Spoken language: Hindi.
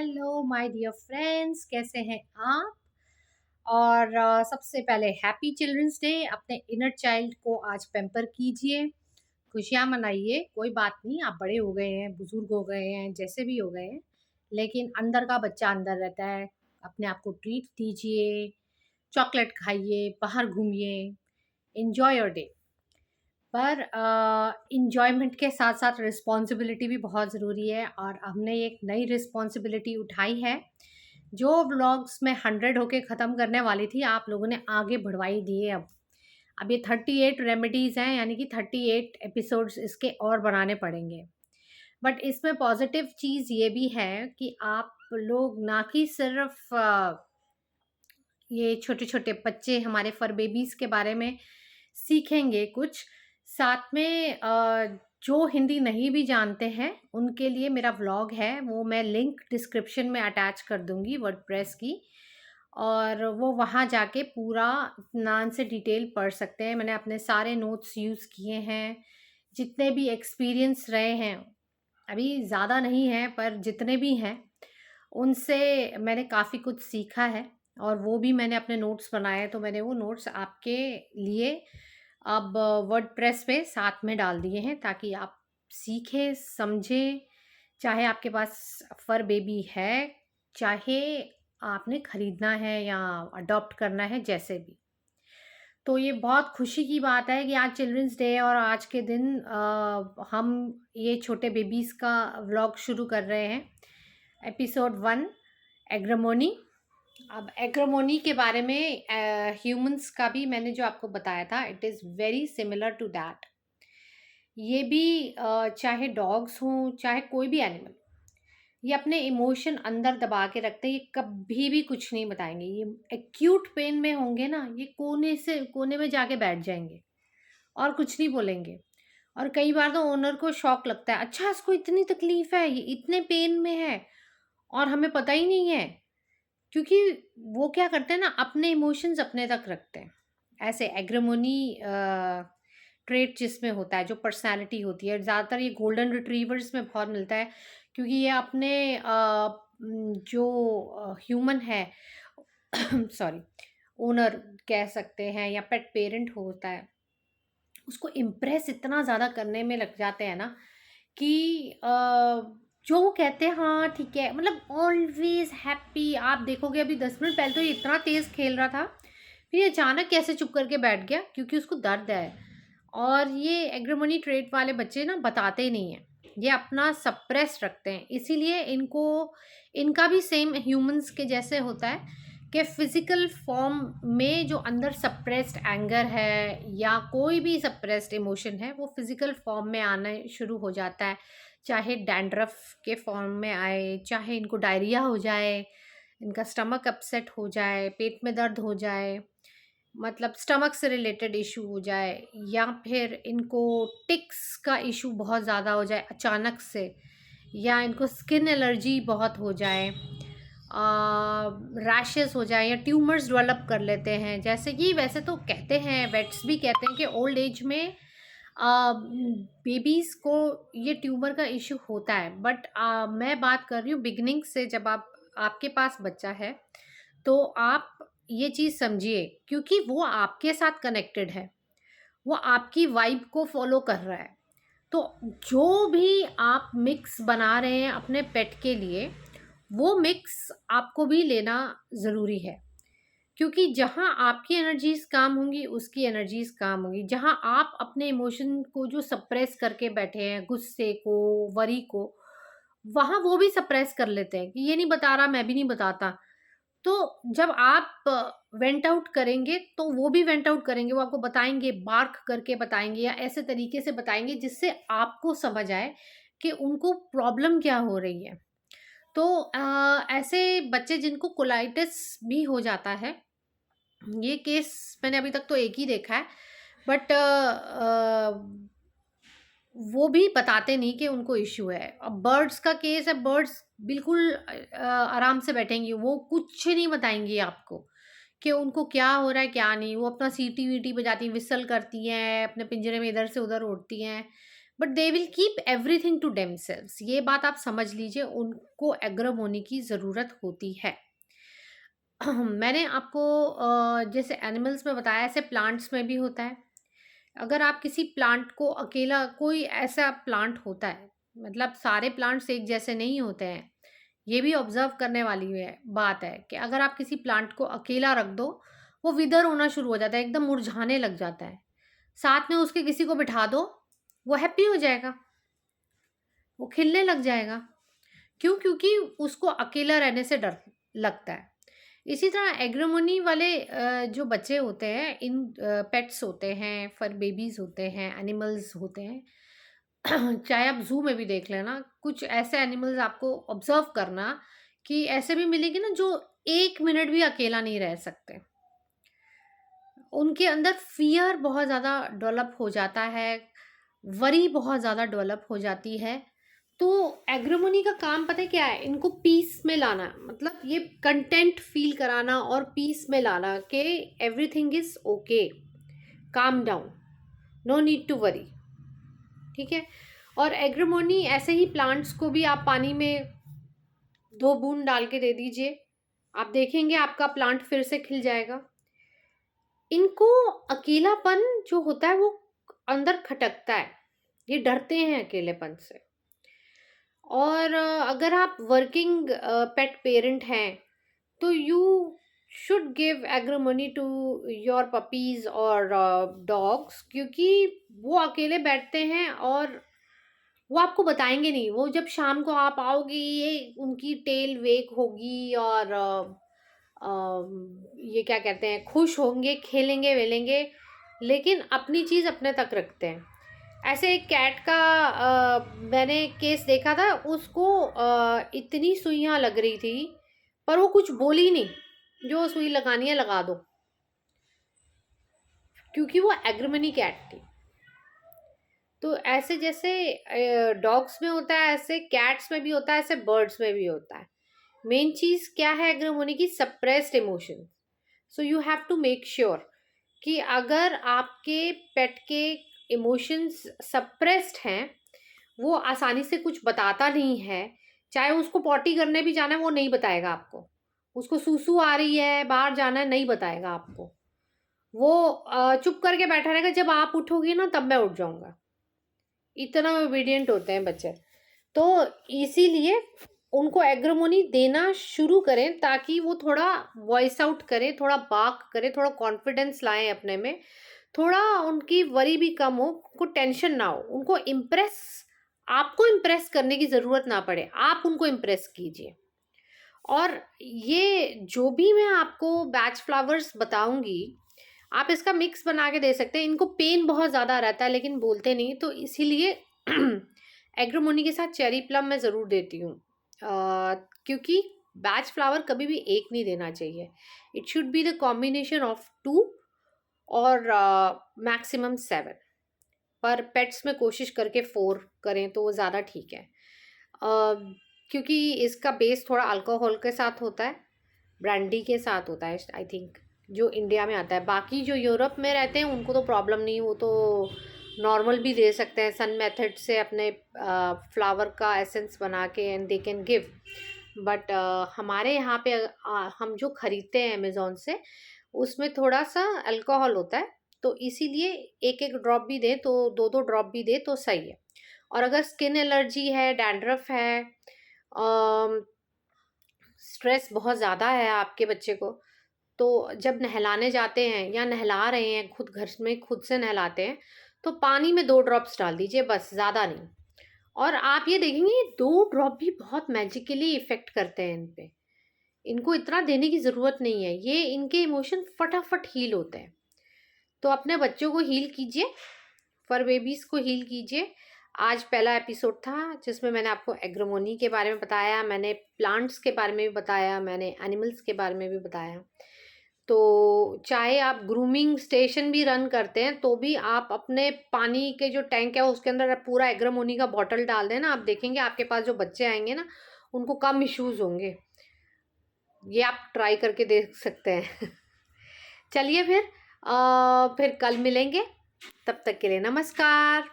हेलो माय डियर फ्रेंड्स, कैसे हैं आप? और सबसे पहले हैप्पी चिल्ड्रंस डे। अपने इनर चाइल्ड को आज पैम्पर कीजिए, खुशियाँ मनाइए। कोई बात नहीं, आप बड़े हो गए हैं, बुजुर्ग हो गए हैं, जैसे भी हो गए हैं, लेकिन अंदर का बच्चा अंदर रहता है। अपने आप को ट्रीट दीजिए, चॉकलेट खाइए, बाहर घूमिए, एन्जॉय योर डे। पर एन्जॉयमेंट के साथ-साथ रिस्पॉन्सिबिलिटी भी बहुत ज़रूरी है और हमने एक नई रिस्पॉन्सिबिलिटी उठाई है। जो व्लॉग्स मैं 100 होके ख़त्म करने वाली थी, आप लोगों ने आगे बढ़वा ही दिए अब। अब ये 38 रेमेडीज़ हैं, यानी कि 38 एपिसोड्स इसके और बनाने पड़ेंगे। बट इसमें पॉज़िटिव चीज़ ये भी है कि आप लोग ना कि सिर्फ़ ये छोटे-छोटे बच्चे हमारे फर बेबीज़ के बारे में सीखेंगे कुछ, साथ में जो हिंदी नहीं भी जानते हैं, उनके लिए मेरा व्लॉग है, वो मैं लिंक डिस्क्रिप्शन में अटैच कर दूँगी वर्डप्रेस की, और वो वहाँ जाके पूरा इत्मीनान से डिटेल पढ़ सकते हैं। मैंने अपने सारे नोट्स यूज़ किए हैं, जितने भी एक्सपीरियंस रहे हैं, अभी ज़्यादा नहीं हैं, पर जितने भी हैं, उनसे मैंने काफ़ी कुछ सीखा है और वो भी मैंने अपने नोट्स बनाए, तो मैंने वो नोट्स आपके लिए अब वर्डप्रेस पे साथ में डाल दिए हैं ताकि आप सीखें, समझें। चाहे आपके पास फर बेबी है, चाहे आपने खरीदना है या अडॉप्ट करना है, जैसे भी। तो ये बहुत खुशी की बात है कि आज चिल्ड्रंस डे है और आज के दिन हम ये छोटे बेबीज़ का व्लॉग शुरू कर रहे हैं। एपिसोड 1, एग्रीमोनी। अब एग्रीमोनी के बारे में ह्यूमंस का भी मैंने जो आपको बताया था, it is very similar to that. ये भी चाहे डॉग्स हों, चाहे कोई भी एनिमल, ये अपने इमोशन अंदर दबा के रखते हैं, ये कभी भी कुछ नहीं बताएँगे। ये एक्यूट पेन में होंगे ना, ये कोने में जाके बैठ जाएँगे और कुछ नहीं बोलेंगे। और कई बार तो ओनर को शॉक लगता है, अच्छा इसको इतनी तकलीफ़ है, ये इतने पेन में है और हमें पता ही नहीं है। क्योंकि वो क्या करते हैं ना, अपने इमोशंस अपने तक रखते हैं। ऐसे एग्रीमोनी ट्रेट जिसमें होता है, जो पर्सनैलिटी होती है, ज़्यादातर ये गोल्डन रिट्रीवर्स में बहुत मिलता है, क्योंकि ये अपने जो ह्यूमन है सॉरी, ओनर कह सकते हैं या पेट पेरेंट होता है, उसको इम्प्रेस इतना ज़्यादा करने में लग जाते हैं ना कि जो वो कहते हैं हाँ ठीक है, मतलब ऑलवेज हैप्पी। आप देखोगे अभी 10 मिनट पहले तो ये इतना तेज़ खेल रहा था, फिर ये अचानक कैसे चुप करके बैठ गया, क्योंकि उसको दर्द है। और ये एग्रीमोनी ट्रेट वाले बच्चे ना बताते ही नहीं हैं, ये अपना सप्रेस रखते हैं, इसीलिए इनको, इनका भी सेम ह्यूमंस के जैसे होता है कि फिजिकल फॉर्म में जो अंदर सप्रेस्ड एंगर है या कोई भी सप्रेस्ड इमोशन है, वो फिजिकल फॉर्म में आना शुरू हो जाता है। चाहे डैंड्रफ के फॉर्म में आए, चाहे इनको डायरिया हो जाए, इनका स्टमक अपसेट हो जाए, पेट में दर्द हो जाए, मतलब स्टमक से रिलेटेड इशू हो जाए, या फिर इनको टिक्स का इशू बहुत ज़्यादा हो जाए अचानक से, या इनको स्किन एलर्जी बहुत हो जाए, रैशेस हो जाए, या ट्यूमर्स डेवलप कर लेते हैं। जैसे कि वैसे तो कहते हैं, वेट्स भी कहते हैं कि ओल्ड एज में बेबीज़ को ये ट्यूमर का इशू होता है, बट मैं बात कर रही हूँ बिगिनिंग से। जब आपके पास बच्चा है, तो आप ये चीज़ समझिए, क्योंकि वो आपके साथ कनेक्टेड है, वो आपकी वाइब को फॉलो कर रहा है। तो जो भी आप मिक्स बना रहे हैं अपने पेट के लिए, वो मिक्स आपको भी लेना ज़रूरी है, क्योंकि जहाँ आपकी एनर्जीज़ काम होंगी, उसकी एनर्जीज़ काम होंगी। जहाँ आप अपने इमोशन को जो सप्रेस करके बैठे हैं, गुस्से को, वरी को, वहाँ वो भी सप्रेस कर लेते हैं कि ये नहीं बता रहा, मैं भी नहीं बताता। तो जब आप वेंट आउट करेंगे, तो वो भी वेंट आउट करेंगे, वो आपको बताएँगे, बार्क करके बताएँगे या ऐसे तरीके से बताएँगे जिससे आपको समझ आए कि उनको प्रॉब्लम क्या हो रही है। तो ऐसे बच्चे जिनको कोलाइटिस भी हो जाता है, ये केस मैंने अभी तक तो एक ही देखा है, बट वो भी बताते नहीं कि उनको इश्यू है। अब बर्ड्स का केस है, बर्ड्स बिल्कुल आराम से बैठेंगी, वो कुछ नहीं बताएँगी आपको कि उनको क्या हो रहा है, क्या नहीं। वो अपना सीटी-वीटी बजाती हैं, व्हिसल करती हैं, अपने पिंजरे में इधर से उधर उड़ती हैं, but they will keep everything to themselves. ये बात आप समझ लीजिए, उनको एग्रो होने की ज़रूरत होती है। मैंने आपको जैसे एनिमल्स में बताया, ऐसे प्लांट्स में भी होता है। अगर आप किसी प्लांट को अकेला, कोई ऐसा प्लांट होता है, मतलब सारे प्लांट्स एक जैसे नहीं होते हैं, ये भी ऑब्जर्व करने वाली है बात है कि अगर आप किसी प्लांट को अकेला रख दो, वो विदर होना शुरू हो जाता है, एकदम मुरझाने लग जाता है। साथ में उसके किसी को बिठा दो, वो हैप्पी हो जाएगा, वो खिलने लग जाएगा। क्यों? क्योंकि उसको अकेला रहने से डर लगता है। इसी तरह एग्रोमोनी वाले जो बच्चे होते हैं, इन पेट्स होते हैं, फर बेबीज होते हैं, एनिमल्स होते हैं। चाहे आप जू में भी देख लेना, कुछ ऐसे एनिमल्स आपको ऑब्जर्व करना कि ऐसे भी मिलेंगे ना जो 1 मिनट भी अकेला नहीं रह सकते। उनके अंदर फियर बहुत ज़्यादा डेवलप हो जाता है, वरी बहुत ज़्यादा डेवलप हो जाती है। तो एग्रोमोनी का काम पता है क्या है? इनको पीस में लाना, मतलब ये कंटेंट फील कराना और पीस में लाना कि everything is okay, calm down, no need to worry. ठीक है। और एग्रोमोनी ऐसे ही प्लांट्स को भी आप पानी में 2 बूंद डाल के दे दीजिए, आप देखेंगे आपका प्लांट फिर से खिल जाएगा। इनको अकेलापन जो होता है वो अंदर खटकता है, ये डरते हैं अकेलेपन से। और अगर आप वर्किंग पेट पेरेंट हैं तो यू शुड गिव एग्रोमनी टू योर पपीज और डॉग्स, क्योंकि वो अकेले बैठते हैं और वो आपको बताएंगे नहीं। वो जब शाम को आप आओगे, ये उनकी टेल वेक होगी और ये क्या कहते हैं, खुश होंगे, खेलेंगे वेलेंगे, लेकिन अपनी चीज़ अपने तक रखते हैं। ऐसे एक कैट का मैंने केस देखा था, उसको इतनी सुइयां लग रही थी पर वो कुछ बोली नहीं, जो सुई लगानी है लगा दो, क्योंकि वो एग्रोमनी कैट थी। तो ऐसे जैसे डॉग्स में होता है, ऐसे कैट्स में भी होता है, ऐसे बर्ड्स में भी होता है। मेन चीज़ क्या है एग्रोमनी की? Suppressed emotion. So you have to make sure कि अगर आपके पेट के इमोशंस सप्रेस्ड हैं, वो आसानी से कुछ बताता नहीं है, चाहे उसको पॉटी करने भी जाना है वो नहीं बताएगा आपको, उसको सूसू आ रही है, बाहर जाना है, नहीं बताएगा आपको। वो चुप करके बैठा रहेगा, जब आप उठोगी ना तब मैं उठ जाऊंगा। इतना ओबीडियंट होते हैं बच्चे। तो इसीलिए उनको एग्रोमोनी देना शुरू करें ताकि वो थोड़ा वॉइस आउट करें, थोड़ा बाक करें, थोड़ा कॉन्फिडेंस लाएं अपने में, थोड़ा उनकी वरी भी कम हो, उनको टेंशन ना हो, उनको इम्प्रेस, आपको इम्प्रेस करने की ज़रूरत ना पड़े, आप उनको इम्प्रेस कीजिए। और ये जो भी मैं आपको बैच फ्लावर्स बताऊंगी, आप इसका मिक्स बना के दे सकते हैं। इनको पेन बहुत ज़्यादा रहता है लेकिन बोलते नहीं, तो इसीलिए एग्रोमोनी के साथ चेरी प्लम मैं ज़रूर देती हूँ, क्योंकि बैच फ्लावर कभी भी एक नहीं देना चाहिए। It should be the combination of 2 और मैक्सिमम 7, पर पेट्स में कोशिश करके 4 करें तो वो ज़्यादा ठीक है। क्योंकि इसका बेस थोड़ा अल्कोहल के साथ होता है, ब्रांडी के साथ होता है आई थिंक, जो इंडिया में आता है। बाकी जो यूरोप में रहते हैं उनको तो प्रॉब्लम नहीं, वो तो नॉर्मल भी दे सकते हैं, सन मेथड से अपने फ्लावर का एसेंस बना के, and they can give. But हमारे यहाँ पे हम जो खरीदते हैं अमेज़ोन से, उसमें थोड़ा सा अल्कोहल होता है, तो इसीलिए एक एक ड्रॉप भी दे तो 2-2 ड्रॉप भी दे तो सही है। और अगर स्किन एलर्जी है, डैंड्रफ है, स्ट्रेस बहुत ज़्यादा है आपके बच्चे को, तो जब नहलाने जाते हैं या नहला रहे हैं, खुद घर में खुद से नहलाते हैं, तो पानी में 2 ड्रॉप्स डाल दीजिए, बस, ज़्यादा नहीं। और आप ये देखेंगे ये 2 ड्रॉप भी बहुत मैजिकली इफ़ेक्ट करते हैं इन पे। इनको इतना देने की ज़रूरत नहीं है, ये इनके इमोशन फटाफट हील होते हैं। तो अपने बच्चों को हील कीजिए, फर बेबीज़ को हील कीजिए। आज पहला एपिसोड था जिसमें मैंने आपको एग्रोमोनी के बारे में बताया, मैंने प्लांट्स के बारे में भी बताया, मैंने एनिमल्स के बारे में भी बताया। तो चाहे आप ग्रूमिंग स्टेशन भी रन करते हैं तो भी आप अपने पानी के जो टैंक है उसके अंदर पूरा एग्रोमोनी का बॉटल डाल देना, आप देखेंगे आपके पास जो बच्चे आएंगे ना उनको कम इश्यूज होंगे। ये आप ट्राई करके देख सकते हैं। चलिए फिर कल मिलेंगे, तब तक के लिए नमस्कार।